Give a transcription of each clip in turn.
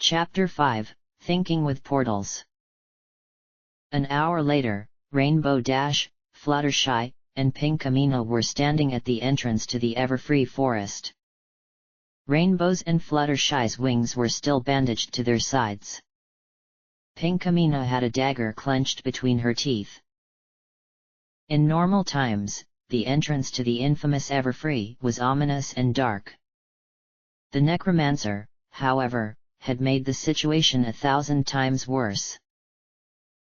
Chapter 5, Thinking with Portals. An hour later, Rainbow Dash, Fluttershy, and Pinkamena were standing at the entrance to the Everfree Forest. Rainbow's and Fluttershy's wings were still bandaged to their sides. Pinkamena had a dagger clenched between her teeth. In normal times, the entrance to the infamous Everfree was ominous and dark. The necromancer, however, had made the situation 1,000 times worse.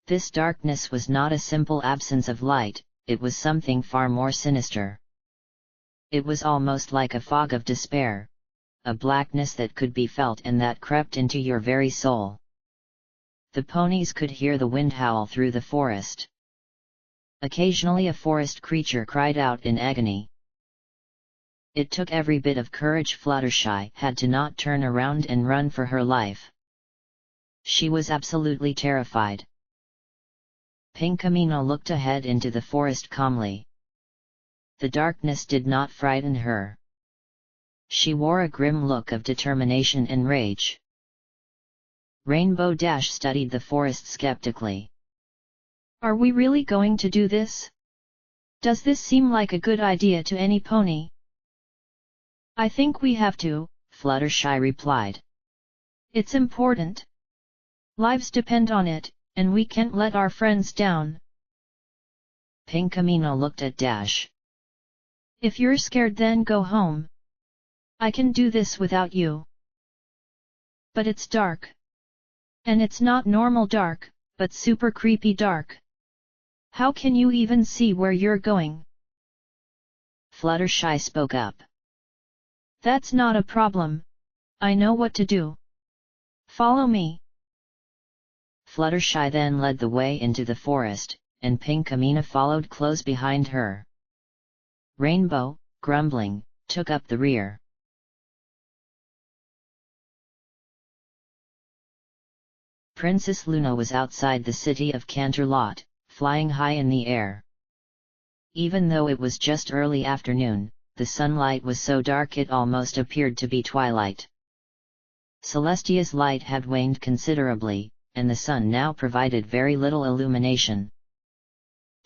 This darkness was not a simple absence of light, it was something far more sinister. It was almost like a fog of despair, a blackness that could be felt and that crept into your very soul. The ponies could hear the wind howl through the forest. Occasionally a forest creature cried out in agony. It took every bit of courage Fluttershy had to not turn around and run for her life. She was absolutely terrified. Pinkamena looked ahead into the forest calmly. The darkness did not frighten her. She wore a grim look of determination and rage. Rainbow Dash studied the forest skeptically. Are we really going to do this? Does this seem like a good idea to any pony? I think we have to, Fluttershy replied. It's important. Lives depend on it, and we can't let our friends down. Pinkamena looked at Dash. If you're scared, then go home. I can do this without you. But it's dark. And it's not normal dark, but super creepy dark. How can you even see where you're going? Fluttershy spoke up. That's not a problem. I know what to do. Follow me. Fluttershy then led the way into the forest, and Pinkamena followed close behind her. Rainbow, grumbling, took up the rear. Princess Luna was outside the city of Canterlot, flying high in the air. Even though it was just early afternoon, the sunlight was so dark it almost appeared to be twilight. Celestia's light had waned considerably, and the sun now provided very little illumination.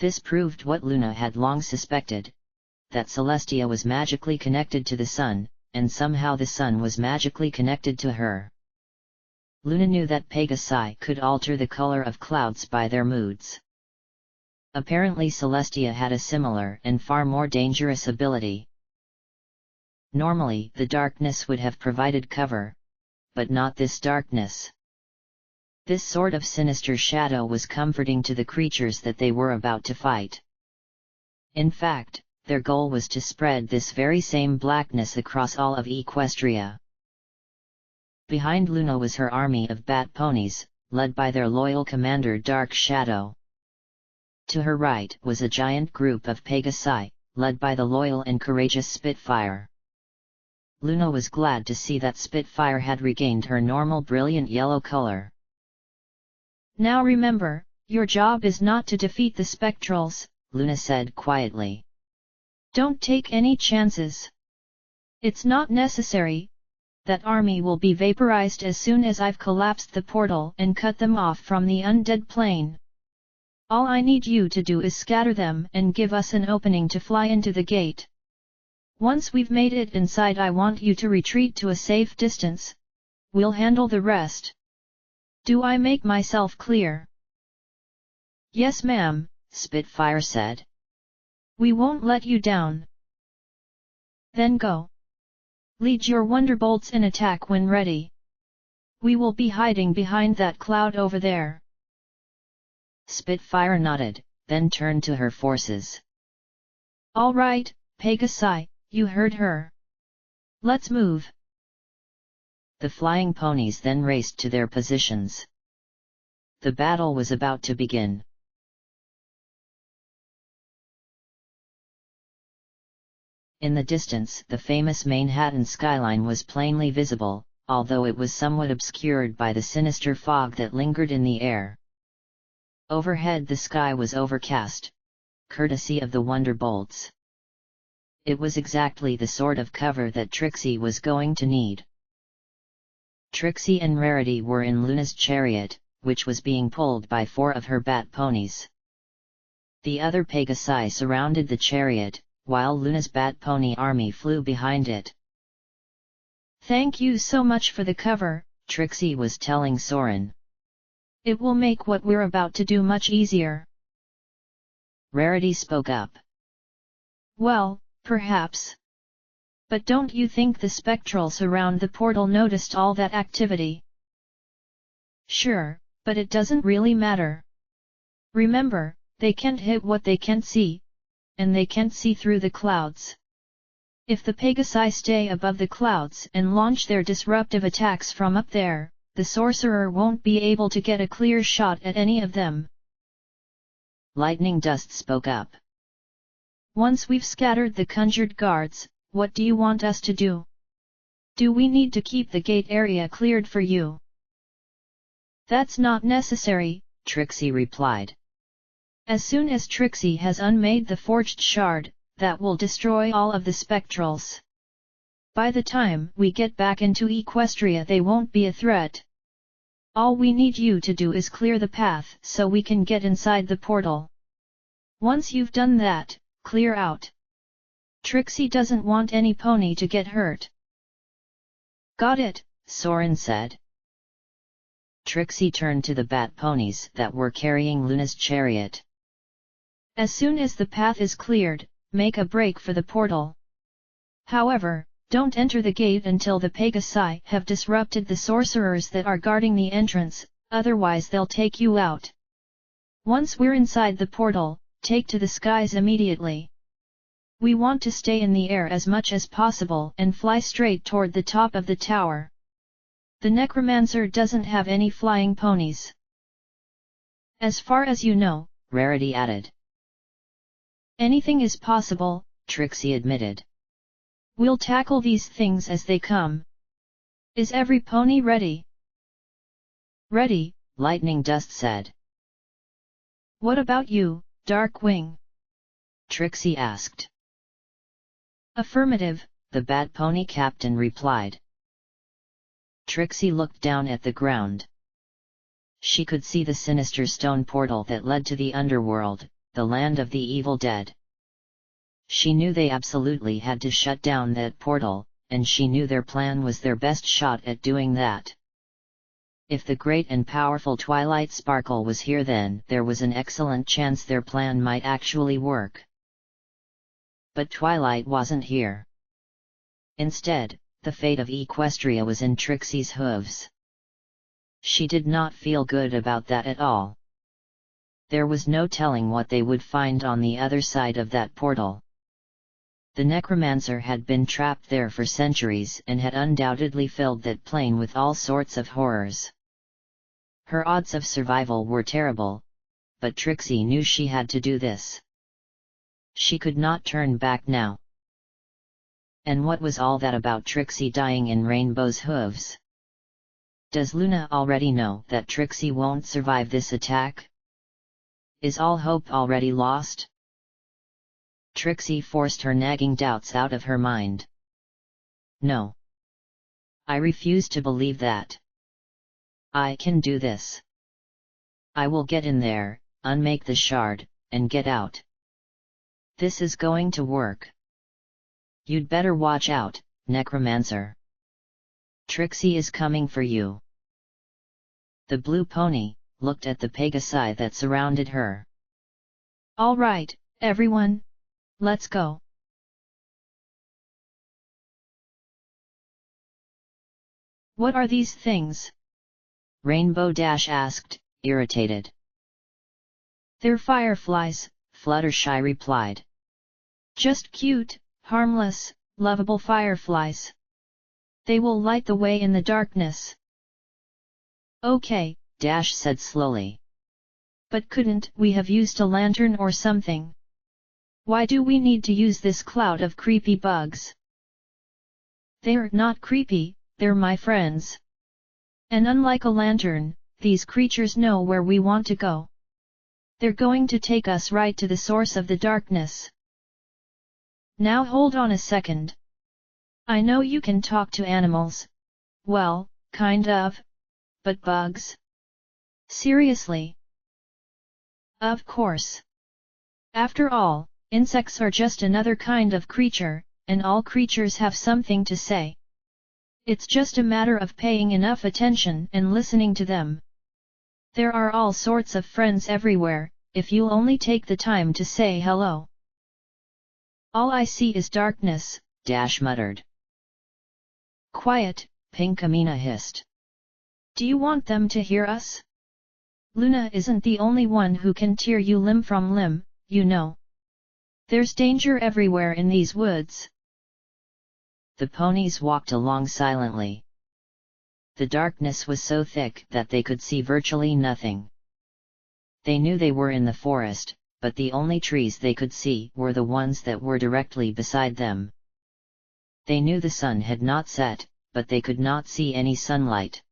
This proved what Luna had long suspected, that Celestia was magically connected to the sun, and somehow the sun was magically connected to her. Luna knew that Pegasi could alter the color of clouds by their moods. Apparently Celestia had a similar and far more dangerous ability. Normally the darkness would have provided cover, but not this darkness. This sort of sinister shadow was comforting to the creatures that they were about to fight. In fact, their goal was to spread this very same blackness across all of Equestria. Behind Luna was her army of bat ponies, led by their loyal commander Dark Shadow. To her right was a giant group of Pegasi, led by the loyal and courageous Spitfire. Luna was glad to see that Spitfire had regained her normal brilliant yellow color. Now remember, your job is not to defeat the Spectrals, Luna said quietly. Don't take any chances. It's not necessary. That army will be vaporized as soon as I've collapsed the portal and cut them off from the undead plane. All I need you to do is scatter them and give us an opening to fly into the gate. Once we've made it inside, I want you to retreat to a safe distance. We'll handle the rest. Do I make myself clear? Yes, ma'am, Spitfire said. We won't let you down. Then go. Lead your Wonderbolts and attack when ready. We will be hiding behind that cloud over there. Spitfire nodded, then turned to her forces. All right, Pegasi, you heard her. Let's move. The flying ponies then raced to their positions. The battle was about to begin. In the distance, the famous Manhattan skyline was plainly visible, although it was somewhat obscured by the sinister fog that lingered in the air. Overhead the sky was overcast, courtesy of the Wonderbolts. It was exactly the sort of cover that Trixie was going to need. Trixie and Rarity were in Luna's chariot, which was being pulled by 4 of her bat ponies. The other Pegasi surrounded the chariot, while Luna's bat pony army flew behind it. "Thank you so much for the cover," Trixie was telling Soren. "It will make what we're about to do much easier." Rarity spoke up. "Well, perhaps. But don't you think the spectrals around the portal noticed all that activity?" "Sure, but it doesn't really matter. Remember, they can't hit what they can't see, and they can't see through the clouds. If the Pegasi stay above the clouds and launch their disruptive attacks from up there, the sorcerer won't be able to get a clear shot at any of them." Lightning Dust spoke up. "Once we've scattered the conjured guards, what do you want us to do? Do we need to keep the gate area cleared for you?" "That's not necessary," Trixie replied. "As soon as Trixie has unmade the forged shard, that will destroy all of the spectrals. By the time we get back into Equestria they won't be a threat. All we need you to do is clear the path so we can get inside the portal. Once you've done that, clear out. Trixie doesn't want any pony to get hurt." "Got it," Soren said. Trixie turned to the bat ponies that were carrying Luna's chariot. "As soon as the path is cleared, make a break for the portal. However, don't enter the gate until the Pegasi have disrupted the sorcerers that are guarding the entrance, otherwise they'll take you out. Once we're inside the portal, take to the skies immediately. We want to stay in the air as much as possible and fly straight toward the top of the tower. The necromancer doesn't have any flying ponies." "As far as you know," Rarity added. "Anything is possible," Trixie admitted. "We'll tackle these things as they come. Is every pony ready?" "Ready," Lightning Dust said. "What about you, Darkwing?" Trixie asked. "Affirmative," the bat pony captain replied. Trixie looked down at the ground. She could see the sinister stone portal that led to the underworld, the land of the evil dead. She knew they absolutely had to shut down that portal, and she knew their plan was their best shot at doing that. If the great and powerful Twilight Sparkle was here, then there was an excellent chance their plan might actually work. But Twilight wasn't here. Instead, the fate of Equestria was in Trixie's hooves. She did not feel good about that at all. There was no telling what they would find on the other side of that portal. The necromancer had been trapped there for centuries and had undoubtedly filled that plane with all sorts of horrors. Her odds of survival were terrible, but Trixie knew she had to do this. She could not turn back now. And what was all that about Trixie dying in Rainbow's hooves? Does Luna already know that Trixie won't survive this attack? Is all hope already lost? Trixie forced her nagging doubts out of her mind. No. I refuse to believe that. I can do this. I will get in there, unmake the shard, and get out. This is going to work. You'd better watch out, Necromancer. Trixie is coming for you. The blue pony looked at the Pegasi that surrounded her. All right, everyone, let's go. What are these things? Rainbow Dash asked, irritated. They're fireflies, Fluttershy replied. Just cute, harmless, lovable fireflies. They will light the way in the darkness. Okay, Dash said slowly. But couldn't we have used a lantern or something? Why do we need to use this cloud of creepy bugs? They're not creepy, they're my friends. And unlike a lantern, these creatures know where we want to go. They're going to take us right to the source of the darkness. Now hold on a second. I know you can talk to animals. Well, kind of, but bugs? Seriously? Of course. After all, insects are just another kind of creature, and all creatures have something to say. It's just a matter of paying enough attention and listening to them. There are all sorts of friends everywhere, if you'll only take the time to say hello. All I see is darkness, Dash muttered. Quiet, Pinkamena hissed. Do you want them to hear us? Luna isn't the only one who can tear you limb from limb, you know. There's danger everywhere in these woods. The ponies walked along silently. The darkness was so thick that they could see virtually nothing. They knew they were in the forest, but the only trees they could see were the ones that were directly beside them. They knew the sun had not set, but they could not see any sunlight.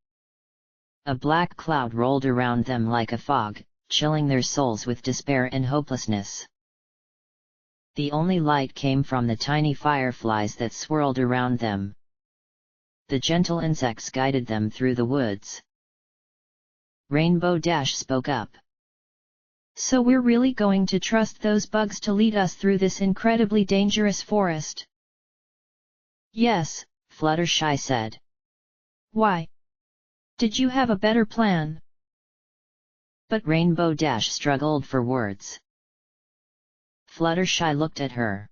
A black cloud rolled around them like a fog, chilling their souls with despair and hopelessness. The only light came from the tiny fireflies that swirled around them. The gentle insects guided them through the woods. Rainbow Dash spoke up. So we're really going to trust those bugs to lead us through this incredibly dangerous forest? Yes, Fluttershy said. Why? Did you have a better plan? But Rainbow Dash struggled for words. Fluttershy looked at her.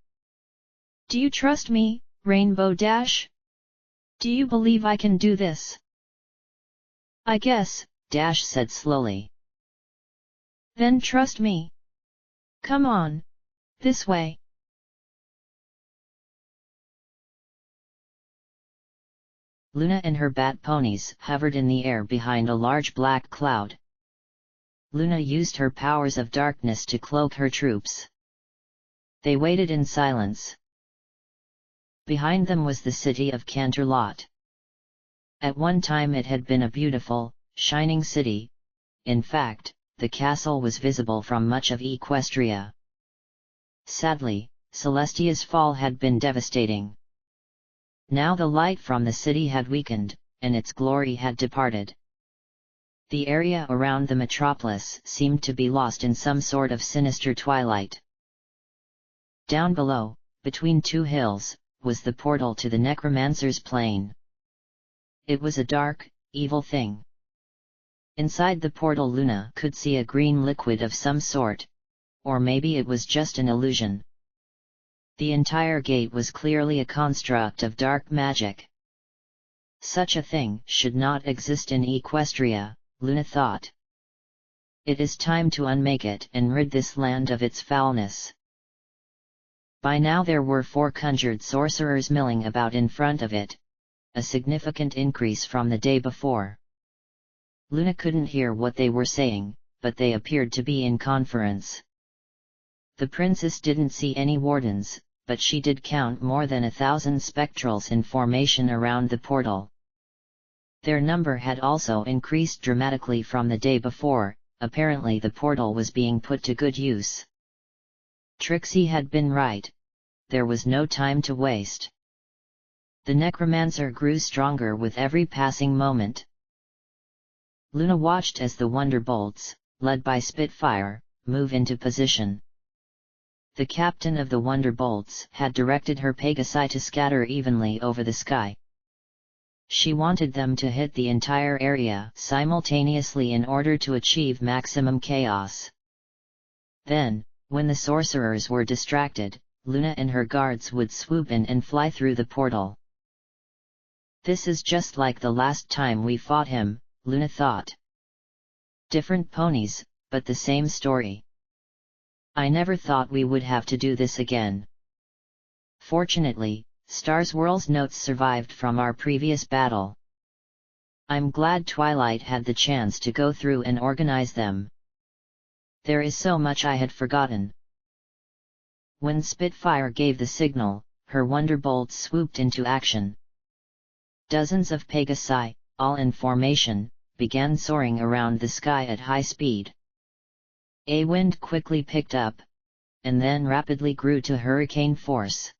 Do you trust me, Rainbow Dash? Do you believe I can do this? I guess, Dash said slowly. Then trust me. Come on. This way. Luna and her bat ponies hovered in the air behind a large black cloud. Luna used her powers of darkness to cloak her troops. They waited in silence. Behind them was the city of Canterlot. At one time it had been a beautiful, shining city. In fact, the castle was visible from much of Equestria. Sadly, Celestia's fall had been devastating. Now the light from the city had weakened, and its glory had departed. The area around the metropolis seemed to be lost in some sort of sinister twilight. Down below, between two hills, was the portal to the Necromancer's Plain. It was a dark, evil thing. Inside the portal Luna could see a green liquid of some sort, or maybe it was just an illusion. The entire gate was clearly a construct of dark magic. Such a thing should not exist in Equestria, Luna thought. It is time to unmake it and rid this land of its foulness. By now there were 4 conjured sorcerers milling about in front of it, a significant increase from the day before. Luna couldn't hear what they were saying, but they appeared to be in conference. The princess didn't see any wardens, but she did count more than 1,000 spectrals in formation around the portal. Their number had also increased dramatically from the day before. Apparently the portal was being put to good use. Trixie had been right. There was no time to waste. The necromancer grew stronger with every passing moment. Luna watched as the Wonderbolts, led by Spitfire, move into position. The captain of the Wonderbolts had directed her Pegasi to scatter evenly over the sky. She wanted them to hit the entire area simultaneously in order to achieve maximum chaos. Then, when the sorcerers were distracted, Luna and her guards would swoop in and fly through the portal. This is just like the last time we fought him, Luna thought. Different ponies, but the same story. I never thought we would have to do this again. Fortunately, Star Swirl's notes survived from our previous battle. I'm glad Twilight had the chance to go through and organize them. There is so much I had forgotten. When Spitfire gave the signal, her Wonderbolts swooped into action. Dozens of Pegasi, all in formation, began soaring around the sky at high speed. A wind quickly picked up, and then rapidly grew to hurricane force.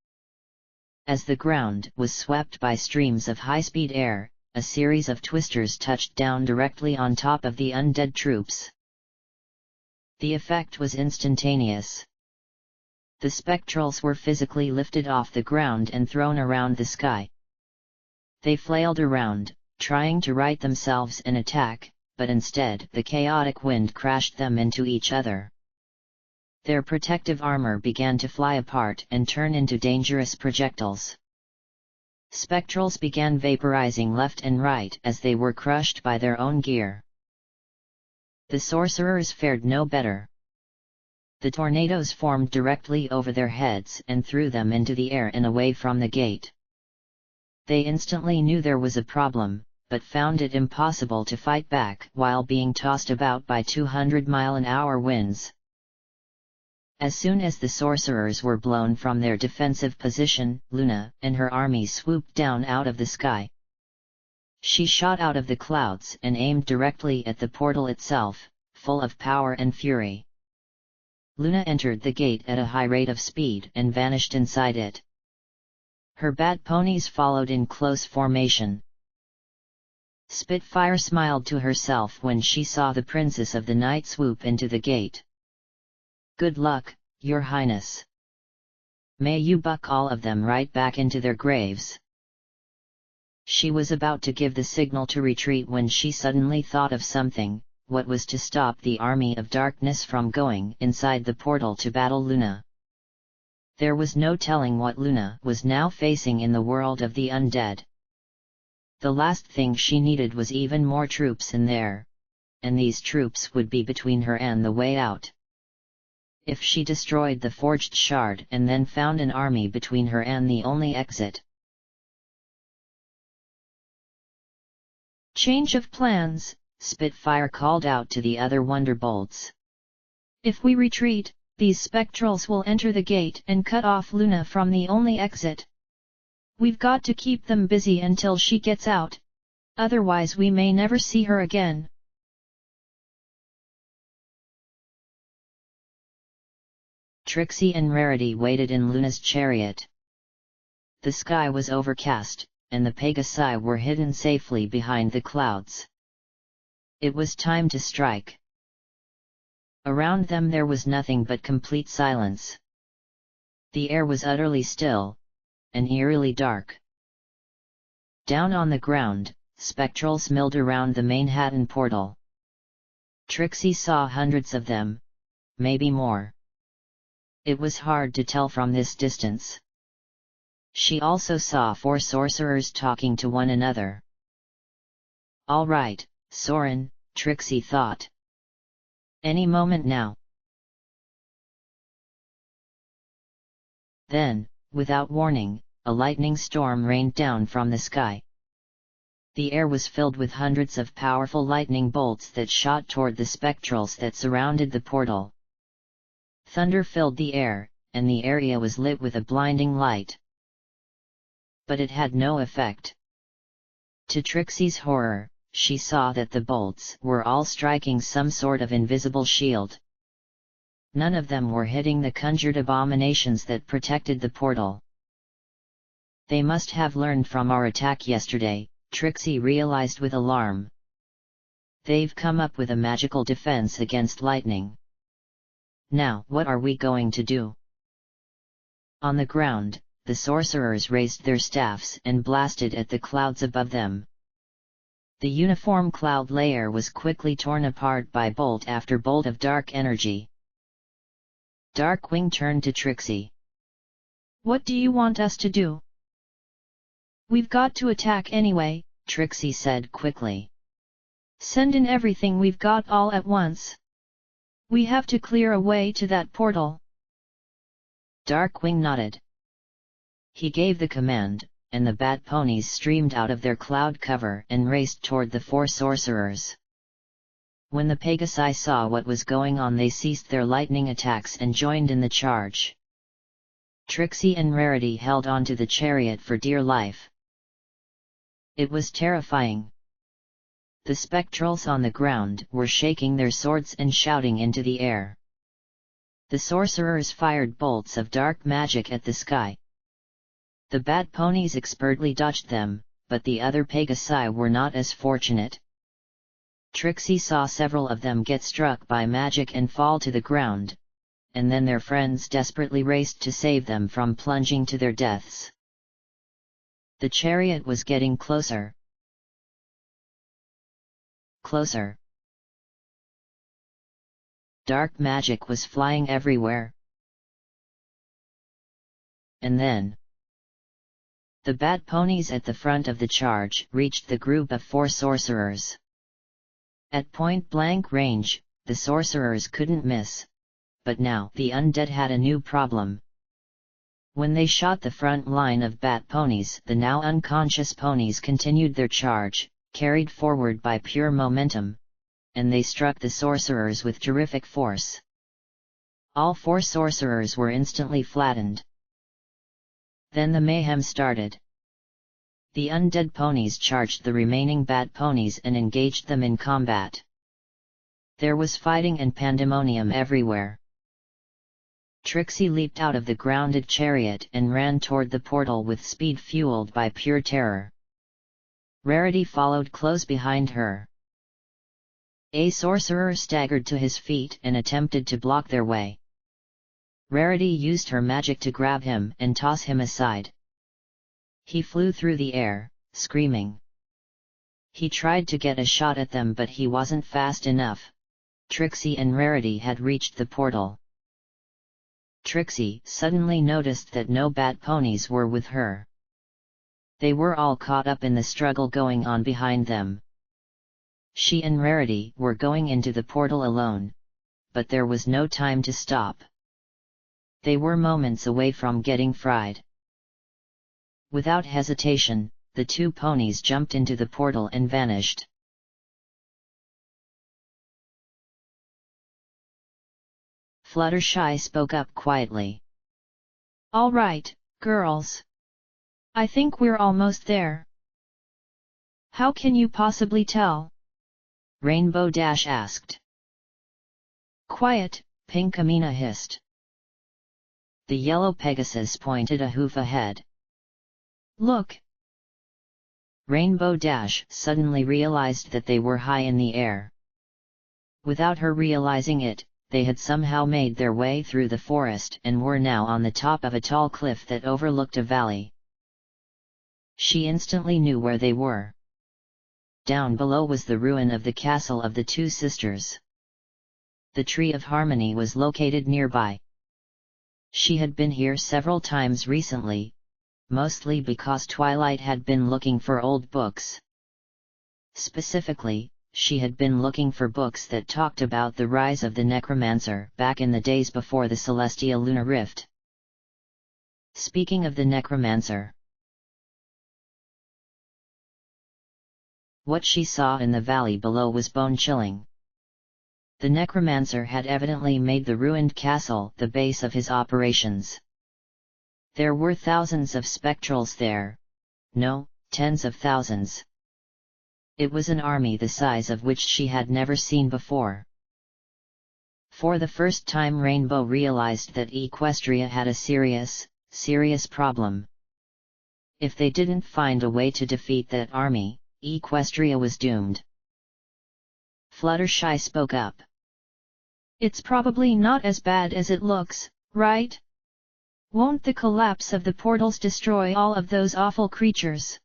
As the ground was swept by streams of high-speed air, a series of twisters touched down directly on top of the undead troops. The effect was instantaneous. The spectrals were physically lifted off the ground and thrown around the sky. They flailed around, trying to right themselves and attack, but instead the chaotic wind crashed them into each other. Their protective armor began to fly apart and turn into dangerous projectiles. Spectrals began vaporizing left and right as they were crushed by their own gear. The sorcerers fared no better. The tornadoes formed directly over their heads and threw them into the air and away from the gate. They instantly knew there was a problem, but found it impossible to fight back while being tossed about by 200-mile-an-hour winds. As soon as the sorcerers were blown from their defensive position, Luna and her army swooped down out of the sky. She shot out of the clouds and aimed directly at the portal itself, full of power and fury. Luna entered the gate at a high rate of speed and vanished inside it. Her bat ponies followed in close formation. Spitfire smiled to herself when she saw the Princess of the Night swoop into the gate. "Good luck, Your Highness. May you buck all of them right back into their graves." She was about to give the signal to retreat when she suddenly thought of something: what was to stop the army of darkness from going inside the portal to battle Luna? There was no telling what Luna was now facing in the world of the undead. The last thing she needed was even more troops in there, and these troops would be between her and the way out. If she destroyed the forged shard and then found an army between her and the only exit. "Change of plans," Spitfire called out to the other Wonderbolts. "If we retreat, these spectrals will enter the gate and cut off Luna from the only exit. We've got to keep them busy until she gets out, otherwise we may never see her again." Trixie and Rarity waited in Luna's chariot. The sky was overcast, and the Pegasi were hidden safely behind the clouds. It was time to strike. Around them there was nothing but complete silence. The air was utterly still, and eerily dark. Down on the ground, spectrals milled around the Manhattan portal. Trixie saw hundreds of them, maybe more. It was hard to tell from this distance. She also saw 4 sorcerers talking to one another. "All right, Soren," Trixie thought. "Any moment now." Then, without warning, a lightning storm rained down from the sky. The air was filled with hundreds of powerful lightning bolts that shot toward the spectrals that surrounded the portal. Thunder filled the air, and the area was lit with a blinding light. But it had no effect. To Trixie's horror, she saw that the bolts were all striking some sort of invisible shield. None of them were hitting the conjured abominations that protected the portal. "They must have learned from our attack yesterday," Trixie realized with alarm. "They've come up with a magical defense against lightning. Now what are we going to do?" On the ground, the sorcerers raised their staffs and blasted at the clouds above them. The uniform cloud layer was quickly torn apart by bolt after bolt of dark energy. Darkwing turned to Trixie. "What do you want us to do?" "We've got to attack anyway," Trixie said quickly. "Send in everything we've got all at once. We have to clear a way to that portal." Darkwing nodded. He gave the command, and the bat ponies streamed out of their cloud cover and raced toward the 4 sorcerers. When the Pegasi saw what was going on, they ceased their lightning attacks and joined in the charge. Trixie and Rarity held onto the chariot for dear life. It was terrifying. The spectrals on the ground were shaking their swords and shouting into the air. The sorcerers fired bolts of dark magic at the sky. The bat ponies expertly dodged them, but the other Pegasi were not as fortunate. Trixie saw several of them get struck by magic and fall to the ground, and then their friends desperately raced to save them from plunging to their deaths. The chariot was getting closer. Closer. Dark magic was flying everywhere. And then the bat ponies at the front of the charge reached the group of 4 sorcerers. At point-blank range, the sorcerers couldn't miss, but now the undead had a new problem. When they shot the front line of bat ponies, the now unconscious ponies continued their charge, carried forward by pure momentum, and they struck the sorcerers with terrific force. All 4 sorcerers were instantly flattened. Then the mayhem started. The undead ponies charged the remaining bat ponies and engaged them in combat. There was fighting and pandemonium everywhere. Trixie leaped out of the grounded chariot and ran toward the portal with speed fueled by pure terror. Rarity followed close behind her. A sorcerer staggered to his feet and attempted to block their way. Rarity used her magic to grab him and toss him aside. He flew through the air, screaming. He tried to get a shot at them, but he wasn't fast enough. Trixie and Rarity had reached the portal. Trixie suddenly noticed that no bat ponies were with her. They were all caught up in the struggle going on behind them. She and Rarity were going into the portal alone, but there was no time to stop. They were moments away from getting fried. Without hesitation, the 2 ponies jumped into the portal and vanished. Fluttershy spoke up quietly. "All right, girls. I think we're almost there." "How can you possibly tell?" Rainbow Dash asked. "Quiet," Pinkamena hissed. The yellow Pegasus pointed a hoof ahead. "Look!" Rainbow Dash suddenly realized that they were high in the air. Without her realizing it, they had somehow made their way through the forest and were now on the top of a tall cliff that overlooked a valley. She instantly knew where they were. Down below was the ruin of the castle of the 2 sisters. The Tree of Harmony was located nearby. She had been here several times recently, mostly because Twilight had been looking for old books. Specifically, she had been looking for books that talked about the rise of the Necromancer back in the days before the Celestia Lunar Rift. Speaking of the Necromancer, what she saw in the valley below was bone-chilling. The Necromancer had evidently made the ruined castle the base of his operations. There were thousands of spectrals there. No, tens of thousands. It was an army the size of which she had never seen before. For the first time Rainbow realized that Equestria had a serious problem. If they didn't find a way to defeat that army, Equestria was doomed. Fluttershy spoke up. "It's probably not as bad as it looks, right? Won't the collapse of the portals destroy all of those awful creatures?"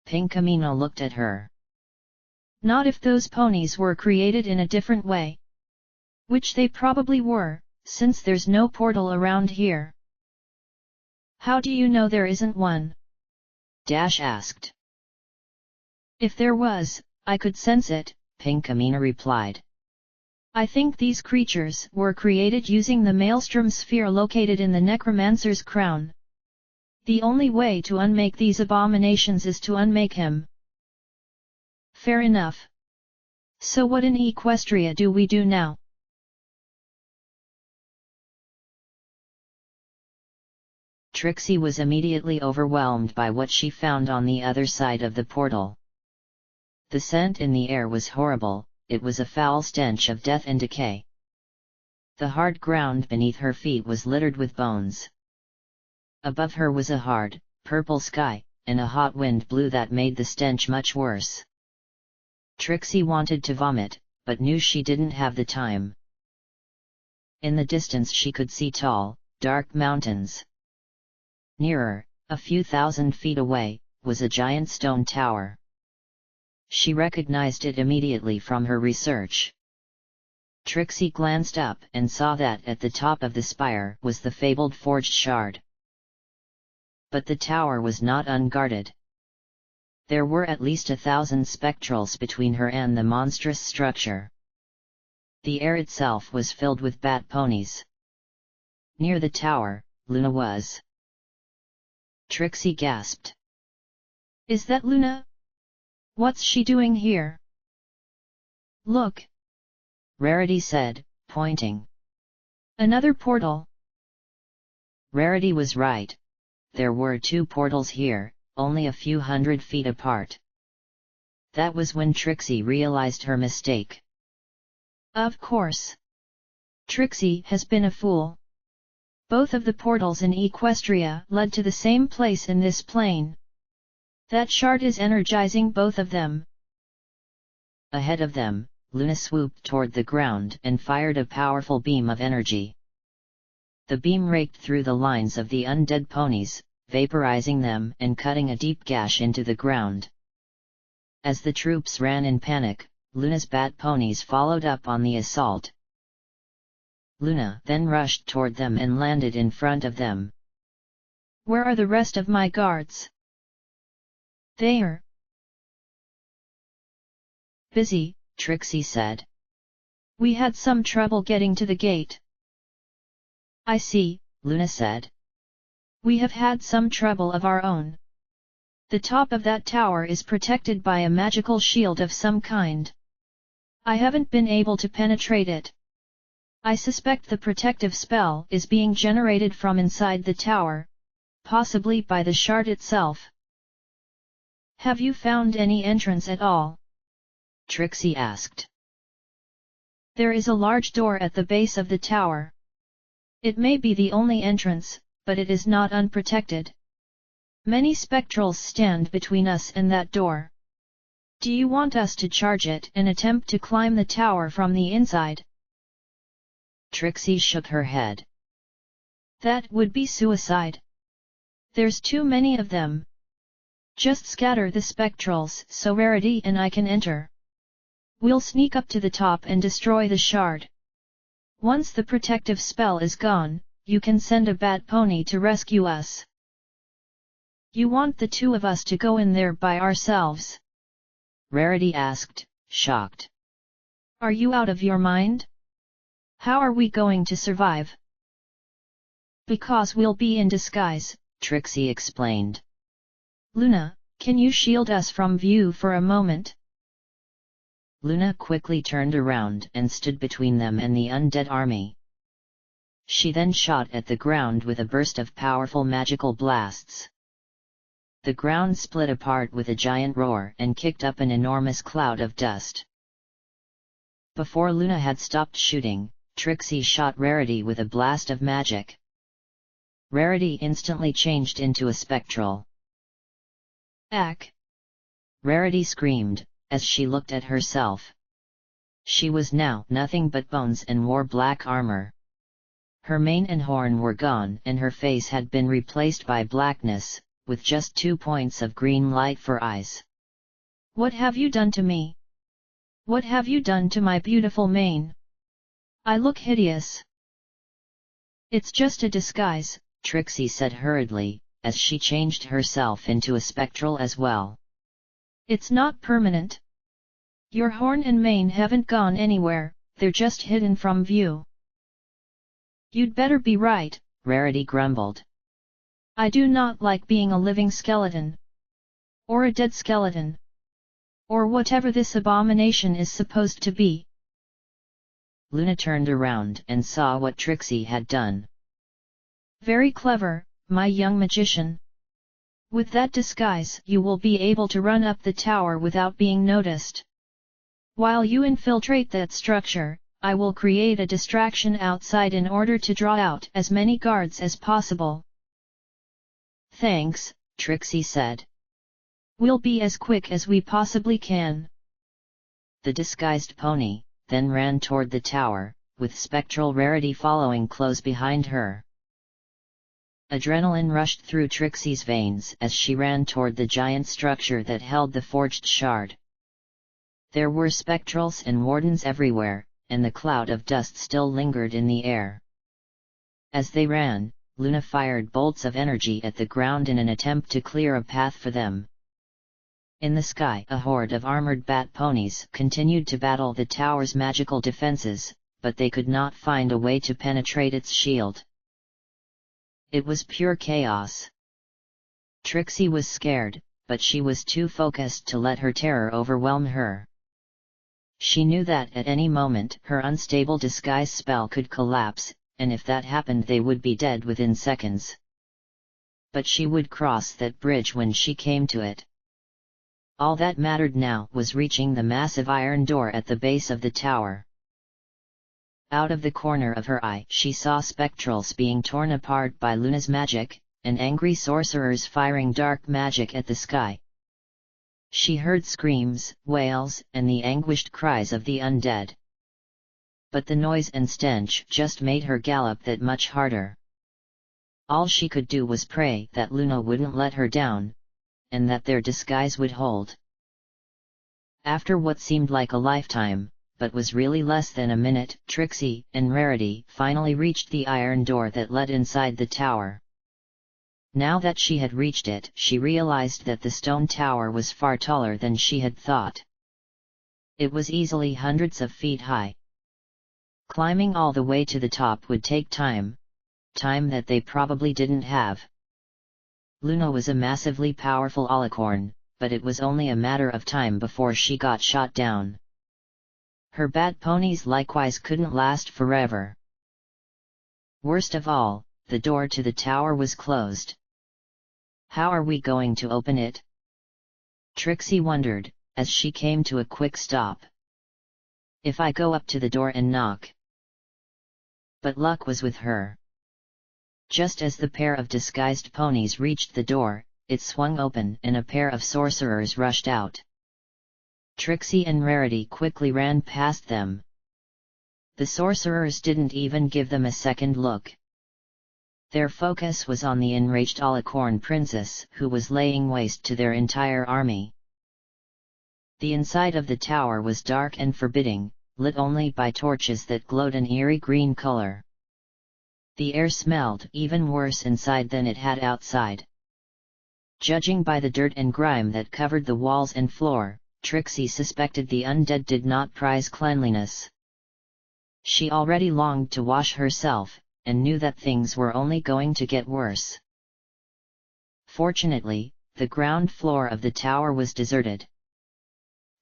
Pinkamena looked at her. "Not if those ponies were created in a different way. Which they probably were, since there's no portal around here." "How do you know there isn't one?" Dash asked. "If there was, I could sense it," Pinkamena replied. "I think these creatures were created using the Maelstrom sphere located in the Necromancer's crown. The only way to unmake these abominations is to unmake him." "Fair enough. So what in Equestria do we do now?" Trixie was immediately overwhelmed by what she found on the other side of the portal. The scent in the air was horrible, it was a foul stench of death and decay. The hard ground beneath her feet was littered with bones. Above her was a hard, purple sky, and a hot wind blew that made the stench much worse. Trixie wanted to vomit, but knew she didn't have the time. In the distance she could see tall, dark mountains. Nearer, a few thousand feet away, was a giant stone tower. She recognized it immediately from her research. Trixie glanced up and saw that at the top of the spire was the fabled forged shard. But the tower was not unguarded. There were at least 1,000 spectrals between her and the monstrous structure. The air itself was filled with bat ponies. Near the tower, Luna was. Trixie gasped. Is that Luna? What's she doing here? Look! Rarity said, pointing. Another portal. Rarity was right. There were 2 portals here, only a few hundred feet apart. That was when Trixie realized her mistake. Of course. Trixie has been a fool. Both of the portals in Equestria led to the same place in this plane. That shard is energizing both of them. Ahead of them, Luna swooped toward the ground and fired a powerful beam of energy. The beam raked through the lines of the undead ponies, vaporizing them and cutting a deep gash into the ground. As the troops ran in panic, Luna's bat ponies followed up on the assault. Luna then rushed toward them and landed in front of them. Where are the rest of my guards? They're busy, Trixie said. We had some trouble getting to the gate. I see, Luna said. We have had some trouble of our own. The top of that tower is protected by a magical shield of some kind. I haven't been able to penetrate it. I suspect the protective spell is being generated from inside the tower, possibly by the shard itself. Have you found any entrance at all? Trixie asked. There is a large door at the base of the tower. It may be the only entrance, but it is not unprotected. Many spectrals stand between us and that door. Do you want us to charge it and attempt to climb the tower from the inside? Trixie shook her head. That would be suicide. There's too many of them. Just scatter the spectrals so Rarity and I can enter. We'll sneak up to the top and destroy the shard. Once the protective spell is gone, you can send a bat pony to rescue us. You want the 2 of us to go in there by ourselves? Rarity asked, shocked. Are you out of your mind? How are we going to survive? Because we'll be in disguise, Trixie explained. Luna, can you shield us from view for a moment? Luna quickly turned around and stood between them and the undead army. She then shot at the ground with a burst of powerful magical blasts. The ground split apart with a giant roar and kicked up an enormous cloud of dust. Before Luna had stopped shooting, Trixie shot Rarity with a blast of magic. Rarity instantly changed into a spectral. Ack! Rarity screamed, as she looked at herself. She was now nothing but bones and wore black armor. Her mane and horn were gone and her face had been replaced by blackness, with just 2 points of green light for eyes. What have you done to me? What have you done to my beautiful mane? I look hideous. It's just a disguise, Trixie said hurriedly, as she changed herself into a spectral as well. It's not permanent. Your horn and mane haven't gone anywhere, they're just hidden from view. You'd better be right, Rarity grumbled. I do not like being a living skeleton. Or a dead skeleton. Or whatever this abomination is supposed to be. Luna turned around and saw what Trixie had done. Very clever, my young magician. With that disguise you will be able to run up the tower without being noticed. While you infiltrate that structure, I will create a distraction outside in order to draw out as many guards as possible. Thanks, Trixie said, We'll be as quick as we possibly can. The disguised pony then ran toward the tower, with spectral Rarity following close behind her. Adrenaline rushed through Trixie's veins as she ran toward the giant structure that held the forged shard. There were spectrals and wardens everywhere, and the cloud of dust still lingered in the air. As they ran, Luna fired bolts of energy at the ground in an attempt to clear a path for them. In the sky, a horde of armored bat ponies continued to battle the tower's magical defenses, but they could not find a way to penetrate its shield. It was pure chaos. Trixie was scared, but she was too focused to let her terror overwhelm her. She knew that at any moment her unstable disguise spell could collapse, and if that happened they would be dead within seconds. But she would cross that bridge when she came to it. All that mattered now was reaching the massive iron door at the base of the tower. Out of the corner of her eye she saw spectrals being torn apart by Luna's magic, and angry sorcerers firing dark magic at the sky. She heard screams, wails, and the anguished cries of the undead. But the noise and stench just made her gallop that much harder. All she could do was pray that Luna wouldn't let her down, and that their disguise would hold. After what seemed like a lifetime, but was really less than a minute, Trixie and Rarity finally reached the iron door that led inside the tower. Now that she had reached it, she realized that the stone tower was far taller than she had thought. It was easily hundreds of feet high. Climbing all the way to the top would take time that they probably didn't have. Luna was a massively powerful alicorn, but it was only a matter of time before she got shot down. Her bat ponies likewise couldn't last forever. Worst of all, the door to the tower was closed. How are we going to open it? Trixie wondered, as she came to a quick stop. If I go up to the door and knock? But luck was with her. Just as the pair of disguised ponies reached the door, it swung open and a pair of sorcerers rushed out. Trixie and Rarity quickly ran past them. The sorcerers didn't even give them a second look. Their focus was on the enraged alicorn princess who was laying waste to their entire army. The inside of the tower was dark and forbidding, lit only by torches that glowed an eerie green color. The air smelled even worse inside than it had outside. Judging by the dirt and grime that covered the walls and floor, Trixie suspected the undead did not prize cleanliness. She already longed to wash herself, and knew that things were only going to get worse. Fortunately, the ground floor of the tower was deserted.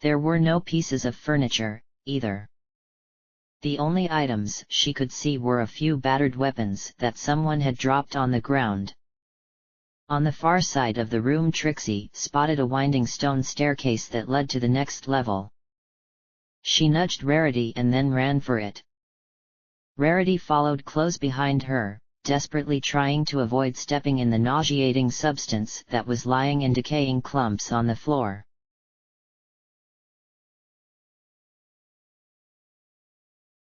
There were no pieces of furniture, either. The only items she could see were a few battered weapons that someone had dropped on the ground. On the far side of the room Trixie spotted a winding stone staircase that led to the next level. She nudged Rarity and then ran for it. Rarity followed close behind her, desperately trying to avoid stepping in the nauseating substance that was lying in decaying clumps on the floor.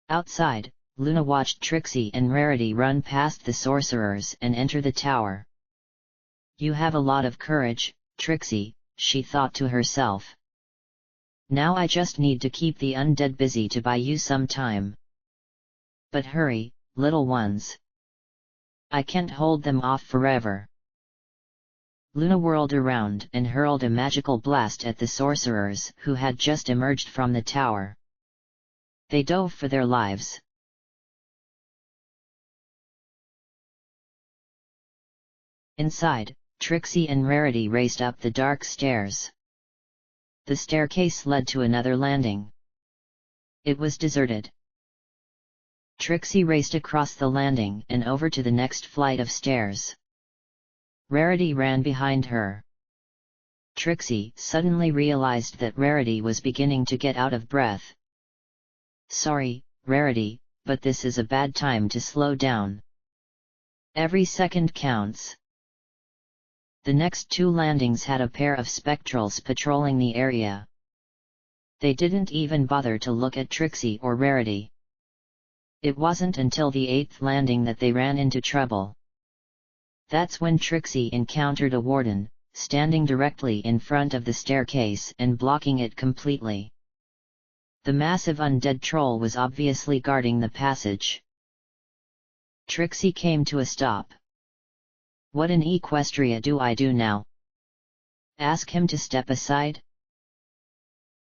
Outside, Luna watched Trixie and Rarity run past the sorcerers and enter the tower. You have a lot of courage, Trixie, she thought to herself. Now I just need to keep the undead busy to buy you some time. But hurry, little ones. I can't hold them off forever. Luna whirled around and hurled a magical blast at the sorcerers who had just emerged from the tower. They dove for their lives. Inside, Trixie and Rarity raced up the dark stairs. The staircase led to another landing. It was deserted. Trixie raced across the landing and over to the next flight of stairs. Rarity ran behind her. Trixie suddenly realized that Rarity was beginning to get out of breath. Sorry, Rarity, but this is a bad time to slow down. Every second counts. The next 2 landings had a pair of spectrals patrolling the area. They didn't even bother to look at Trixie or Rarity. It wasn't until the 8th landing that they ran into trouble. That's when Trixie encountered a warden, standing directly in front of the staircase and blocking it completely. The massive undead troll was obviously guarding the passage. Trixie came to a stop. "What in Equestria do I do now? Ask him to step aside?"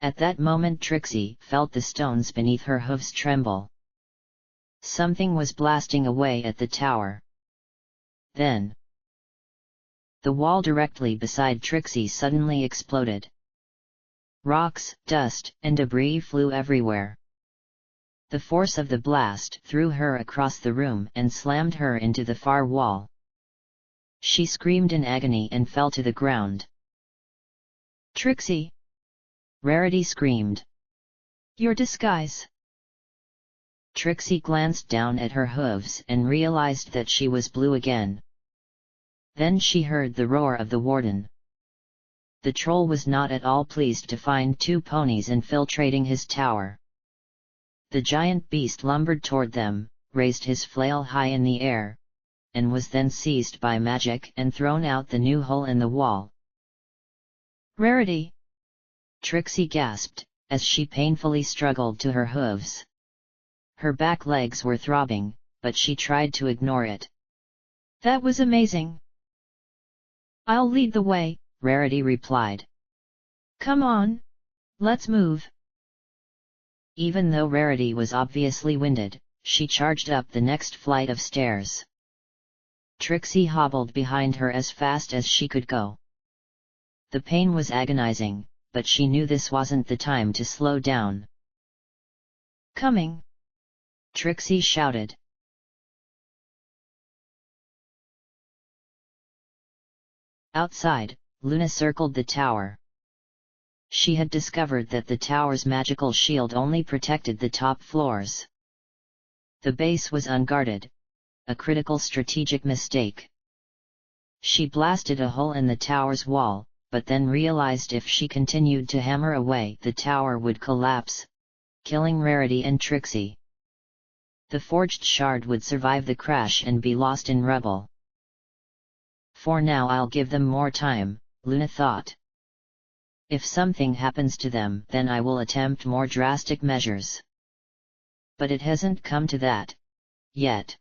At that moment Trixie felt the stones beneath her hooves tremble. Something was blasting away at the tower. Then, the wall directly beside Trixie suddenly exploded. Rocks, dust, and debris flew everywhere. The force of the blast threw her across the room and slammed her into the far wall. She screamed in agony and fell to the ground. "Trixie!" Rarity screamed. "Your disguise!" Trixie glanced down at her hooves and realized that she was blue again. Then she heard the roar of the warden. The troll was not at all pleased to find 2 ponies infiltrating his tower. The giant beast lumbered toward them, raised his flail high in the air, and was then seized by magic and thrown out the new hole in the wall. "Rarity!" Trixie gasped, as she painfully struggled to her hooves. Her back legs were throbbing, but she tried to ignore it. "That was amazing!" "I'll lead the way," Rarity replied. "Come on, let's move." Even though Rarity was obviously winded, she charged up the next flight of stairs. Trixie hobbled behind her as fast as she could go. The pain was agonizing, but she knew this wasn't the time to slow down. "Coming!" Trixie shouted. Outside, Luna circled the tower. She had discovered that the tower's magical shield only protected the top floors. The base was unguarded, a critical strategic mistake. She blasted a hole in the tower's wall, but then realized if she continued to hammer away the tower would collapse, killing Rarity and Trixie. The forged shard would survive the crash and be lost in rubble. For now I'll give them more time, Luna thought. If something happens to them then I will attempt more drastic measures. But it hasn't come to that, yet.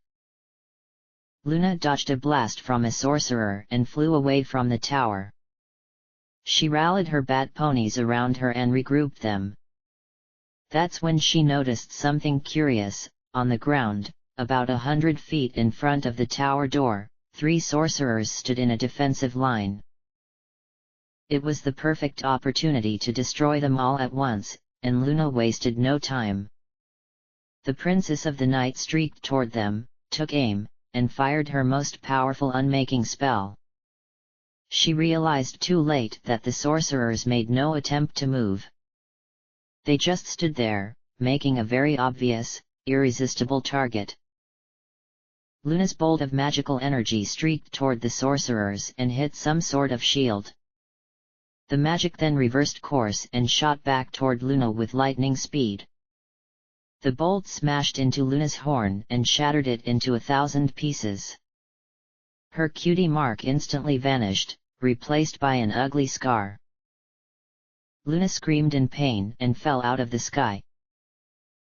Luna dodged a blast from a sorcerer and flew away from the tower. She rallied her bat ponies around her and regrouped them. That's when she noticed something curious. On the ground, about 100 feet in front of the tower door, 3 sorcerers stood in a defensive line. It was the perfect opportunity to destroy them all at once, and Luna wasted no time. The Princess of the Night streaked toward them, took aim, and fired her most powerful unmaking spell. She realized too late that the sorcerers made no attempt to move. They just stood there, making a very obvious, irresistible target. Luna's bolt of magical energy streaked toward the sorcerers and hit some sort of shield. The magic then reversed course and shot back toward Luna with lightning speed. The bolt smashed into Luna's horn and shattered it into 1,000 pieces. Her cutie mark instantly vanished, replaced by an ugly scar. Luna screamed in pain and fell out of the sky.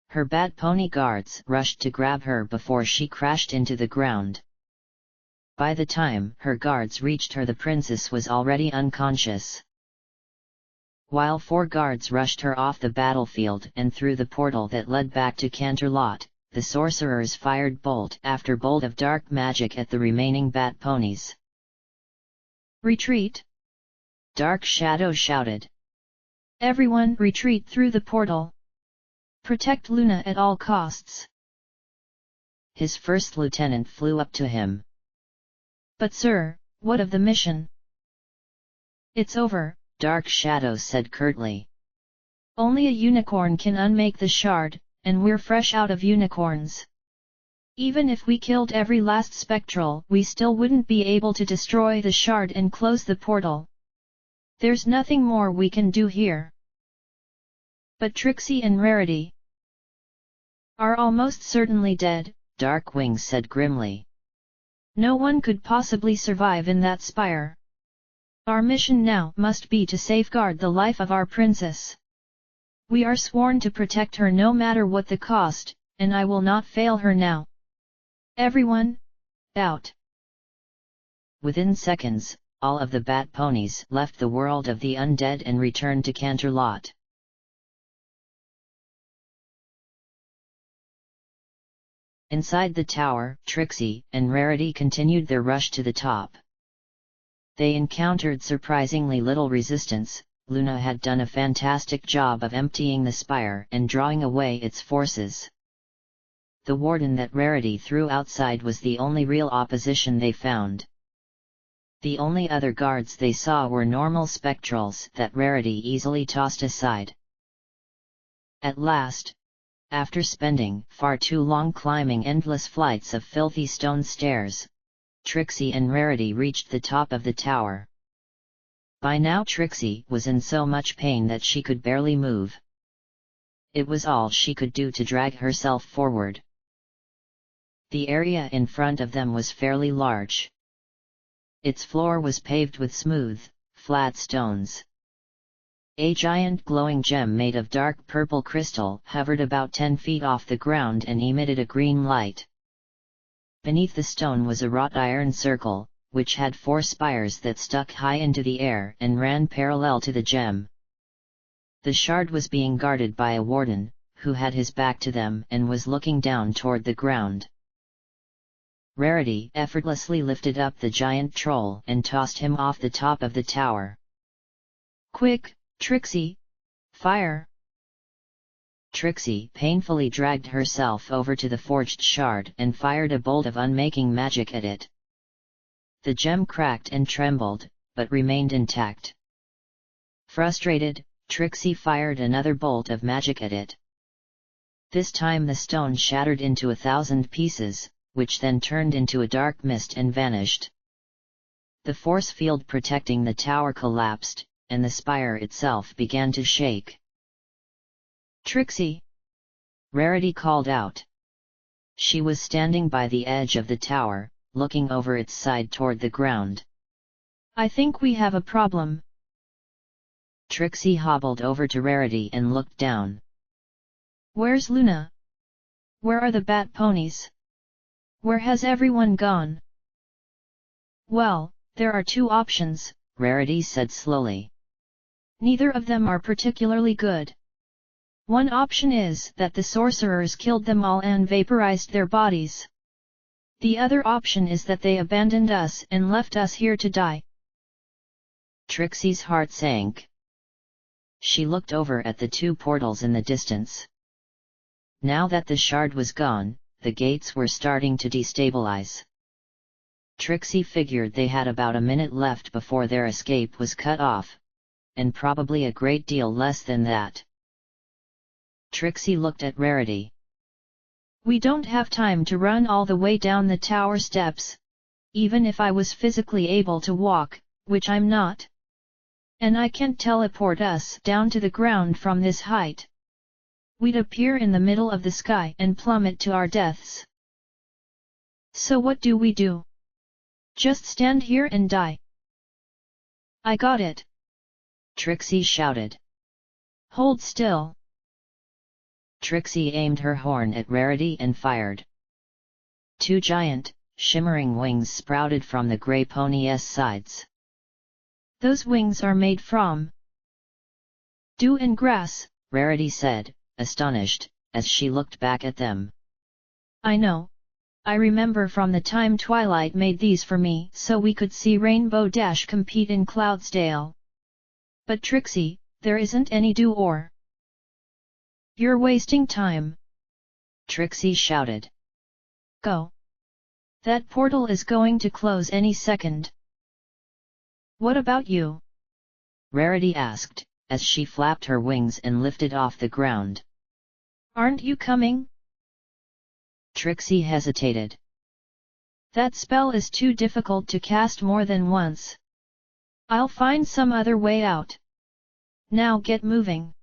Her bat pony guards rushed to grab her before she crashed into the ground. By the time her guards reached her, the princess was already unconscious. While 4 guards rushed her off the battlefield and through the portal that led back to Canterlot, the sorcerers fired bolt after bolt of dark magic at the remaining bat ponies. "Retreat!" Dark Shadow shouted. "Everyone retreat through the portal! Protect Luna at all costs!" His first lieutenant flew up to him. "But sir, what of the mission?" "It's over," Dark Shadow said curtly. "Only a unicorn can unmake the shard, and we're fresh out of unicorns." Even if we killed every last spectral, we still wouldn't be able to destroy the shard and close the portal. There's nothing more we can do here. But Trixie and Rarity are almost certainly dead, Darkwing said grimly. No one could possibly survive in that spire. Our mission now must be to safeguard the life of our princess. We are sworn to protect her no matter what the cost, and I will not fail her now. Everyone, out! Within seconds, all of the bat ponies left the world of the undead and returned to Canterlot. Inside the tower, Trixie and Rarity continued their rush to the top. They encountered surprisingly little resistance. Luna had done a fantastic job of emptying the spire and drawing away its forces. The warden that Rarity threw outside was the only real opposition they found. The only other guards they saw were normal spectrals that Rarity easily tossed aside. At last, after spending far too long climbing endless flights of filthy stone stairs, Trixie and Rarity reached the top of the tower. By now Trixie was in so much pain that she could barely move. It was all she could do to drag herself forward. The area in front of them was fairly large. Its floor was paved with smooth, flat stones. A giant glowing gem made of dark purple crystal hovered about 10 feet off the ground and emitted a green light. Beneath the stone was a wrought iron circle, which had 4 spires that stuck high into the air and ran parallel to the gem. The shard was being guarded by a warden, who had his back to them and was looking down toward the ground. Rarity effortlessly lifted up the giant troll and tossed him off the top of the tower. Quick, Trixie! Fire! Trixie painfully dragged herself over to the forged shard and fired a bolt of unmaking magic at it. The gem cracked and trembled, but remained intact. Frustrated, Trixie fired another bolt of magic at it. This time the stone shattered into 1,000 pieces, which then turned into a dark mist and vanished. The force field protecting the tower collapsed, and the spire itself began to shake. Trixie! Rarity called out. She was standing by the edge of the tower, looking over its side toward the ground. I think we have a problem. Trixie hobbled over to Rarity and looked down. Where's Luna? Where are the bat ponies? Where has everyone gone? Well, there are 2 options, Rarity said slowly. Neither of them are particularly good. One option is that the sorcerers killed them all and vaporized their bodies. The other option is that they abandoned us and left us here to die. Trixie's heart sank. She looked over at the 2 portals in the distance. Now that the shard was gone, the gates were starting to destabilize. Trixie figured they had about a minute left before their escape was cut off, and probably a great deal less than that. Trixie looked at Rarity. We don't have time to run all the way down the tower steps, even if I was physically able to walk, which I'm not. And I can't teleport us down to the ground from this height. We'd appear in the middle of the sky and plummet to our deaths. So what do we do? Just stand here and die? I got it! Trixie shouted. Hold still! Trixie aimed her horn at Rarity and fired. 2 giant, shimmering wings sprouted from the grey pony's sides. Those wings are made from dew and grass, Rarity said, astonished, as she looked back at them. I know. I remember from the time Twilight made these for me so we could see Rainbow Dash compete in Cloudsdale. But Trixie, there isn't any dew or... You're wasting time! Trixie shouted. Go! That portal is going to close any second. What about you? Rarity asked, as she flapped her wings and lifted off the ground. Aren't you coming? Trixie hesitated. That spell is too difficult to cast more than once. I'll find some other way out. Now get moving.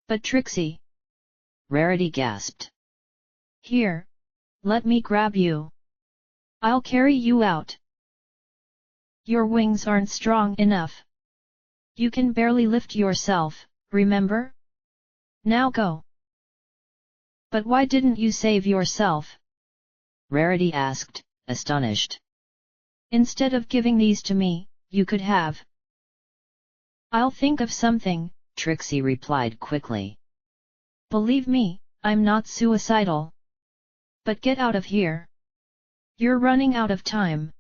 But Trixie! Rarity gasped. Here, let me grab you. I'll carry you out. Your wings aren't strong enough. You can barely lift yourself, remember? Now go. But why didn't you save yourself? Rarity asked, astonished. Instead of giving these to me, you could have. I'll think of something, Trixie replied quickly. Believe me, I'm not suicidal. But get out of here. You're running out of time.